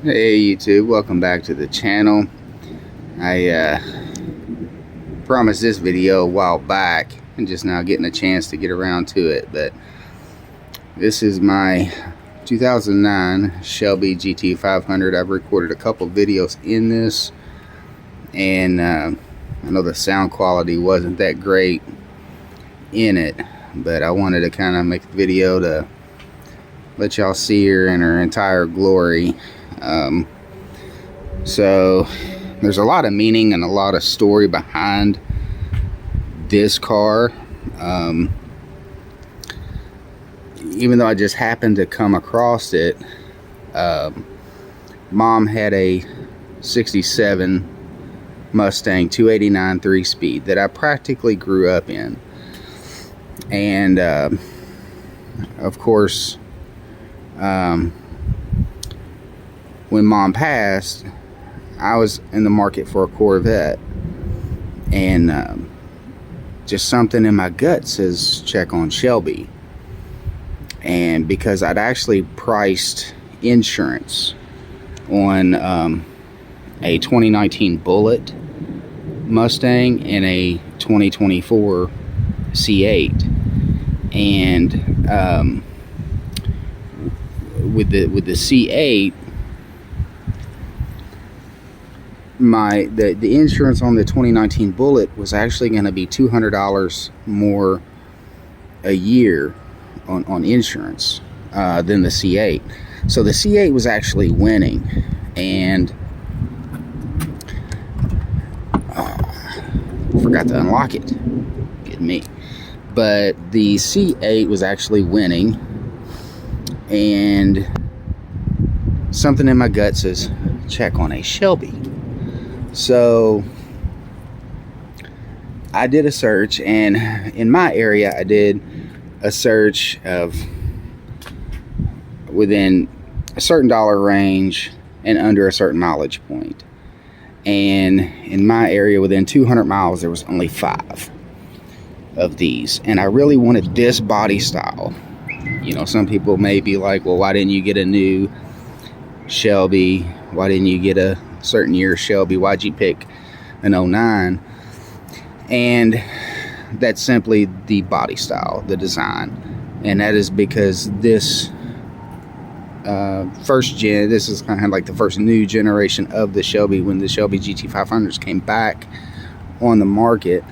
Hey YouTube, welcome back to the channel. I promised this video a while back and just now getting a chance to get around to it, but this is my 2009 Shelby GT500. I've recorded a couple videos in this, and I know the sound quality wasn't that great in it, but I wanted to kind of make a video to let y'all see her in her entire glory. So there's a lot of meaning and a lot of story behind this car. Even though I just happened to come across it, Mom had a 67 Mustang 289 3-speed that I practically grew up in, and of course, when Mom passed, I was in the market for a Corvette, and just something in my gut says check on Shelby. And because I'd actually priced insurance on a 2019 Bullet Mustang and a 2024 C8, and with the C8, the insurance on the 2019 Bullet was actually going to be $200 more a year on insurance than the C8. So the C8 was actually winning, and forgot to unlock it. Get me. But the C8 was actually winning, and something in my gut says check on a Shelby. So I did a search, and in my area I did a search of within a certain dollar range and under a certain mileage point. And in my area within 200 miles there was only 5 of these, and I really wanted this body style. You know, some people may be like, well, why didn't you get a new Shelby? Why didn't you get a certain year Shelby? Why'd you pick an 09? And that's simply the body style, the design, and that is because this first gen, this is kind of like the first new generation of the Shelby. When the Shelby GT500s came back on the market,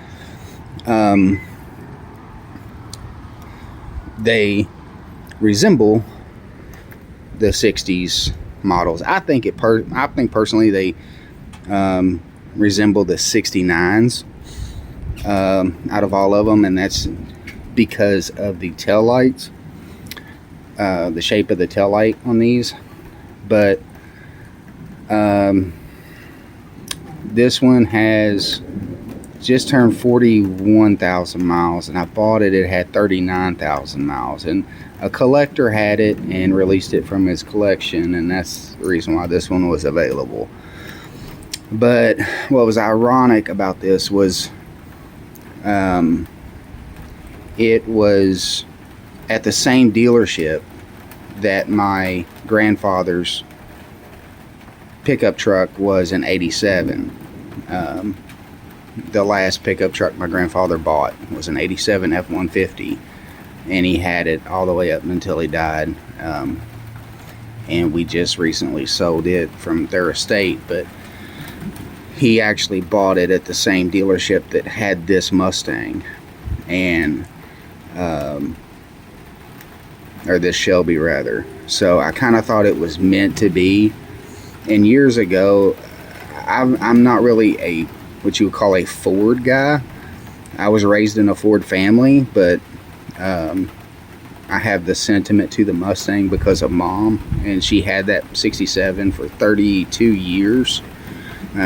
they resemble the 60s models. I think personally they resemble the 69s out of all of them, and that's because of the tail lights, the shape of the tail light on these. But this one has just turned 41,000 miles, and I bought it, it had 39,000 miles, and a collector had it and released it from his collection, and that's the reason why this one was available. But what was ironic about this was it was at the same dealership that my grandfather's pickup truck was in '87. The last pickup truck my grandfather bought was an '87 F-150, and he had it all the way up until he died. And we just recently sold it from their estate, but he actually bought it at the same dealership that had this Mustang, and or this Shelby rather. So I kind of thought it was meant to be. And years ago, I'm not really a what you would call a Ford guy. I was raised in a Ford family, but I have the sentiment to the Mustang because of Mom, and she had that 67 for 32 years.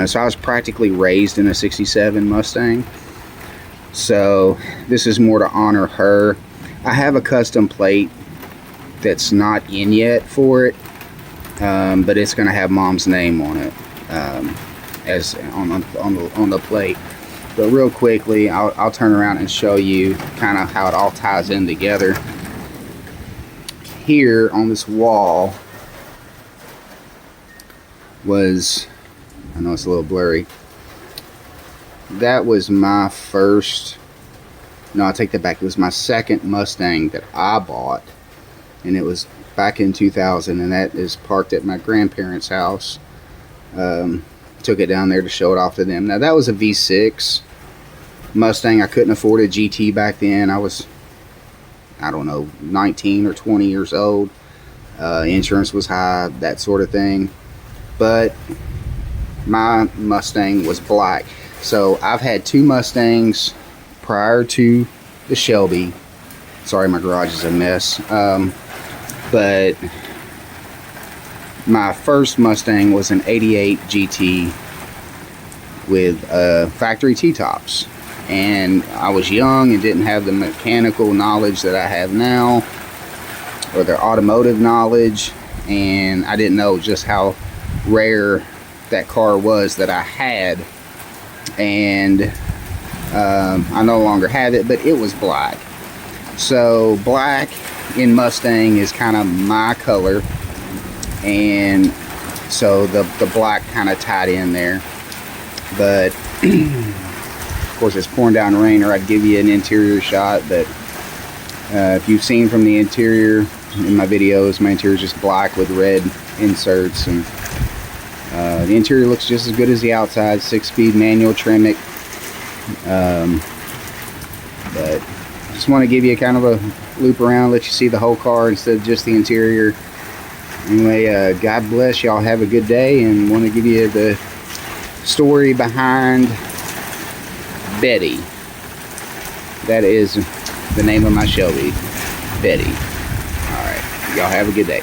So I was practically raised in a 67 Mustang. So this is more to honor her. I have a custom plate that's not in yet for it, but it's going to have Mom's name on it, as on the plate. But real quickly, I'll turn around and show you kind of how it all ties in together. Here on this wall was, I know it's a little blurry, that was my first, no, I take that back, it was my second Mustang that I bought, and it was back in 2000, and that is parked at my grandparents' house. Took it down there to show it off to them. Now that was a V6 Mustang. I couldn't afford a GT back then. I was, I don't know, 19 or 20 years old. Insurance was high, that sort of thing. But my Mustang was black. So I've had two Mustangs prior to the Shelby. Sorry, my garage is a mess. But my first Mustang was an 88 GT with factory T-tops. And I was young and didn't have the mechanical knowledge that I have now, or the automotive knowledge, and I didn't know just how rare that car was that I had. And I no longer have it, but it was black. So black in Mustang is kind of my color, and so the black kind of tied in there. But of course it's pouring down rain, or I'd give you an interior shot. But if you've seen from the interior in my videos, my interior is just black with red inserts, and the interior looks just as good as the outside. 6-speed manual Tremec. But just want to give you kind of a loop around, let you see the whole car instead of just the interior. Anyway, God bless y'all, have a good day, and want to give you the story behind Betty. That is the name of my Shelby, Betty. Alright, y'all have a good day.